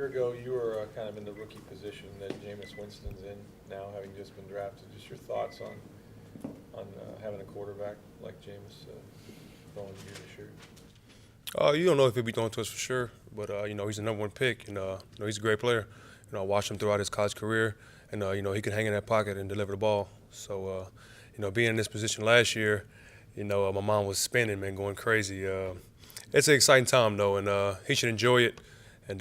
ago, you were kind of in the rookie position that Jameis Winston's in now, having just been drafted. Just your thoughts on having a quarterback like Jameis going to you this year? You don't know if he'll be throwing to us for sure, but he's the #1 pick, and he's a great player. I watched him throughout his college career, and he can hang in that pocket and deliver the ball. So, being in this position last year, my mind was spinning, man, going crazy. It's an exciting time though, and he should enjoy it, and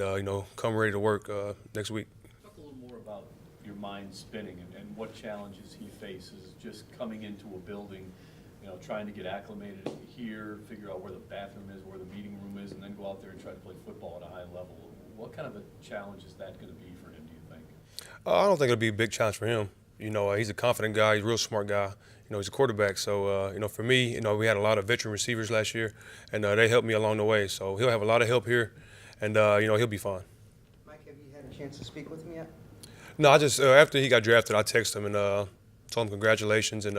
come ready to work next week. Talk a little more about your mind spinning and what challenges he faces just coming into a building, trying to get acclimated here, figure out where the bathroom is, where the meeting room is, and then go out there and try to play football at a high level. What kind of a challenge is that going to be for him, do you think? I don't think it'll be a big challenge for him. He's a confident guy. He's a real smart guy. He's a quarterback. So, for me, we had a lot of veteran receivers last year, and they helped me along the way. So he'll have a lot of help here, and, he'll be fine. Mike, have you had a chance to speak with him yet? No, I just after he got drafted, I texted him and told him congratulations, and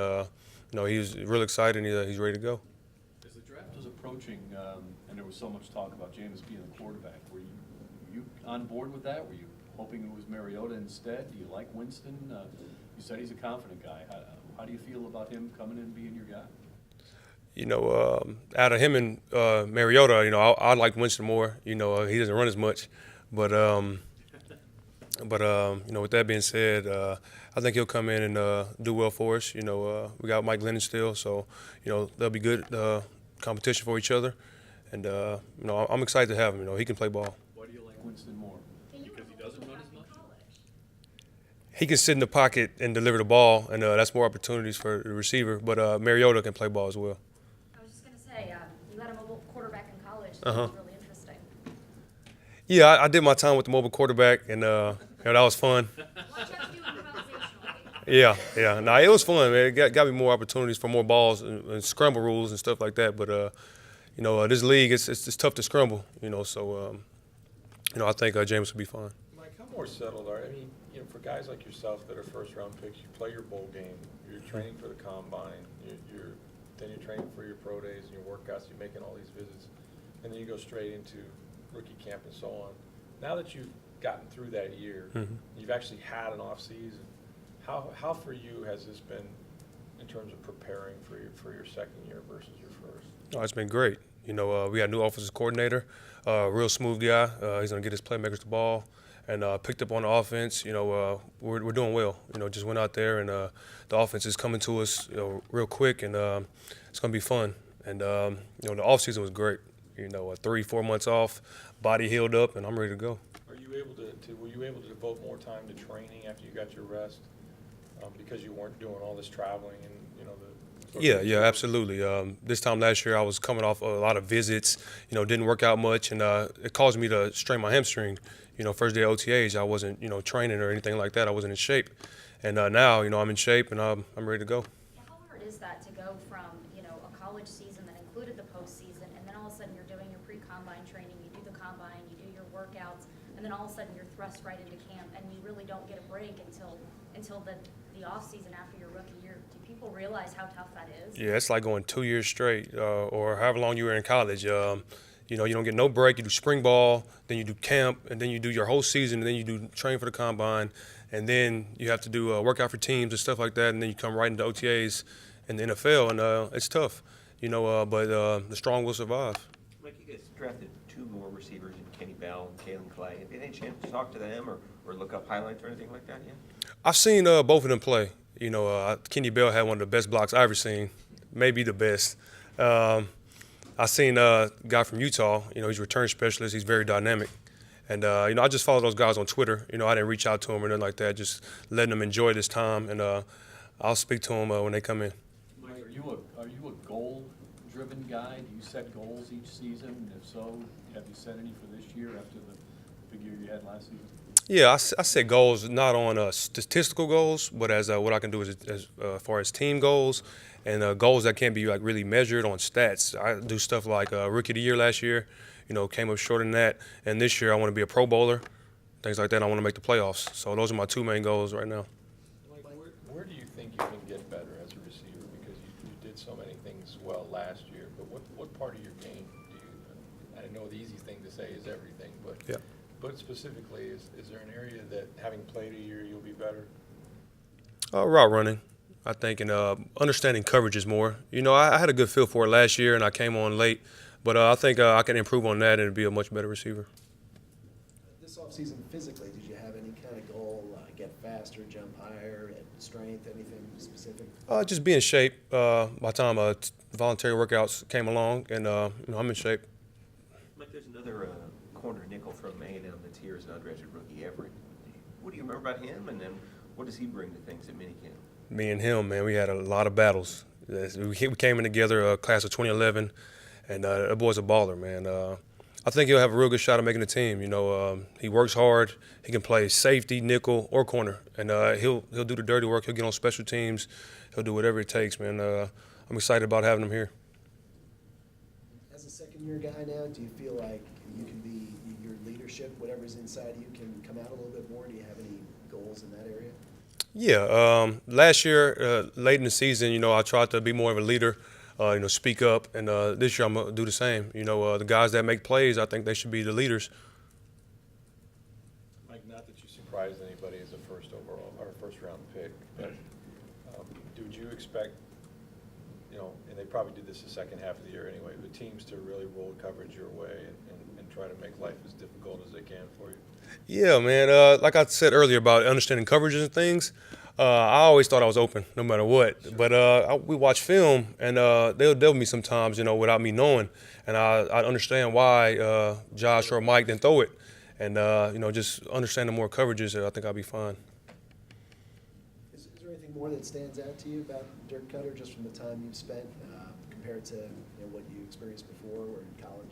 he was real excited, and he's ready to go. As the draft was approaching, and there was so much talk about Jameis being the quarterback, were you on board with that? Were you hoping it was Mariota instead? Do you like Winston? You said he's a confident guy. How do you feel about him coming in and being your guy? Out of him and Mariota, I like Winston more. He doesn't run as much, but with that being said, I think he'll come in and do well for us. We got Mike Glennon still, so they'll be good competition for each other, and I'm excited to have him. He can play ball. Why do you like Winston more? Because he doesn't run as much? He can sit in the pocket and deliver the ball, and that's more opportunities for the receiver. But Mariota can play ball as well. I was just going to say, you had a mobile quarterback in college. So Uh-huh. That was really interesting. Yeah, I did my time with the mobile quarterback, and that was fun. What you have to do improvisationally. Yeah. Nah, it was fun, man. It got me more opportunities for more balls and scramble rules and stuff like that. But this league, it's tough to scramble. So I think Jameis will be fine. Mike, how more settled are? I mean, for guys like yourself that are first-round picks, you play your bowl game, you're training for the combine, then you're training for your pro days and your workouts, you're making all these visits, and then you go straight into rookie camp and so on. Now that you've gotten through that year, you've actually had an off season. How for you has this been in terms of preparing for your second year versus your first? Oh, it's been great. We got a new offensive coordinator, real smooth guy. He's gonna get his playmakers the ball, and picked up on the offense. We're doing well. Just went out there, and the offense is coming to us, real quick, and it's gonna be fun. And the off season was great. 3-4 months off, body healed up, and I'm ready to go. Were you able to devote more time to training after you got your rest because you weren't doing all this traveling and Yeah, absolutely. This time last year, I was coming off a lot of visits. Didn't work out much, and it caused me to strain my hamstring. First day of OTAs, I wasn't training or anything like that. I wasn't in shape, and now I'm in shape and I'm ready to go. Yeah, how hard is that to go from, a college season that included the postseason, and then all of a sudden you're doing your pre-combine training, you do the combine, you do your workouts, and then all of a sudden you're thrust right into camp, and you really don't get a break until the off season after your rookie year. Do people realize how tough that is? Yeah, it's like going 2 years straight, or however long you were in college. You don't get no break. You do spring ball, then you do camp, and then you do your whole season, and then you do train for the combine, and then you have to do workout for teams and stuff like that, and then you come right into OTAs in the NFL, and it's tough, but the strong will survive. Mike, you guys drafted 2 more receivers in Kenny Bell and Kalen Clay. Have you had any chance to talk to them or look up highlights or anything like that yet? I've seen both of them play. Kenny Bell had one of the best blocks I've ever seen, maybe the best. I seen a guy from Utah. He's a return specialist. He's very dynamic. And, I just follow those guys on Twitter. I didn't reach out to them or nothing like that, just letting them enjoy this time. And I'll speak to them when they come in. Mike, are you a goal-driven guy? Do you set goals each season? And if so, have you set any for this year after the big year you had last season? Yeah, I set goals not on statistical goals, but as what I can do as far as team goals and goals that can't be like really measured on stats. I do stuff like Rookie of the Year last year, came up short in that, and this year I want to be a Pro Bowler, things like that. I want to make the playoffs. So those are my 2 main goals right now. Like, where do you think you can get better as a receiver? Because you did so many things well last year, but what part of your game do you? I know the easy thing to say is everything, but Yeah. But specifically, is there an area that, having played a year, you'll be better? Route running, I think, and understanding coverages more. You know, I had a good feel for it last year, and I came on late, but I think I can improve on that and be a much better receiver. This offseason, physically, did you have any kind of goal, get faster, jump higher, strength, anything specific? Just be in shape. By the time voluntary workouts came along, and you know, I'm in shape. Mike, there's another corner nickel from A&M that's here as an undrafted rookie, Everett. What do you remember about him, and then what does he bring to things at minicamp? Me and him, man, we had a lot of battles. We came in together, class of 2011, and that boy's a baller, man. I think he'll have a real good shot at making the team. You know, he works hard. He can play safety, nickel, or corner, and he'll do the dirty work. He'll get on special teams. He'll do whatever it takes, man. I'm excited about having him here. As a second-year guy now, do you feel like you can be, your leadership, whatever's inside you, can come out a little bit more? Do you have any goals in that area? Yeah, last year, late in the season, you know, I tried to be more of a leader, you know, speak up, and this year I'm going to do the same. You know, the guys that make plays, I think they should be the leaders. Mike, not that you surprised anybody as a first overall or first round pick, but did you expect, you know, and they probably did this the second half of the year anyway, the teams to really roll coverage your way and try to make life as difficult as they can for you? Yeah, man. Like I said earlier about understanding coverages and things, I always thought I was open no matter what. Sure. But we watch film, and they'll double me sometimes, you know, without me knowing. And I understand why Josh or Mike didn't throw it. And, you know, just understanding more coverages, I think I'll be fine. Is there anything more that stands out to you about Dirk Cutter just from the time you've spent compared to what you experienced before or in college?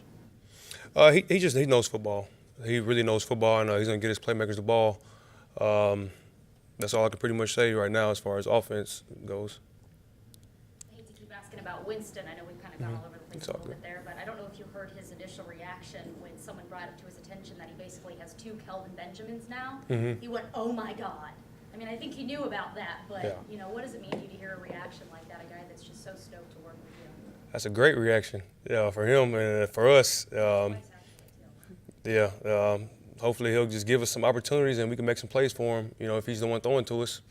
He knows football. He really knows football, and he's going to get his playmakers the ball. That's all I can pretty much say right now as far as offense goes. I hate to keep asking about Winston. I know we've kind of gone all over the place It's a all little good. bit there, but I don't know if you heard his initial reaction when someone brought it to his attention that he basically has 2 Kelvin Benjamins now. Mhm. He went, "Oh my God." I mean, I think he knew about that, but, Yeah. you know, what does it mean to you to hear a reaction like that, a guy that's just so stoked to work with you? That's a great reaction, for him and for us. Yeah, hopefully he'll just give us some opportunities and we can make some plays for him, you know, if he's the one throwing to us.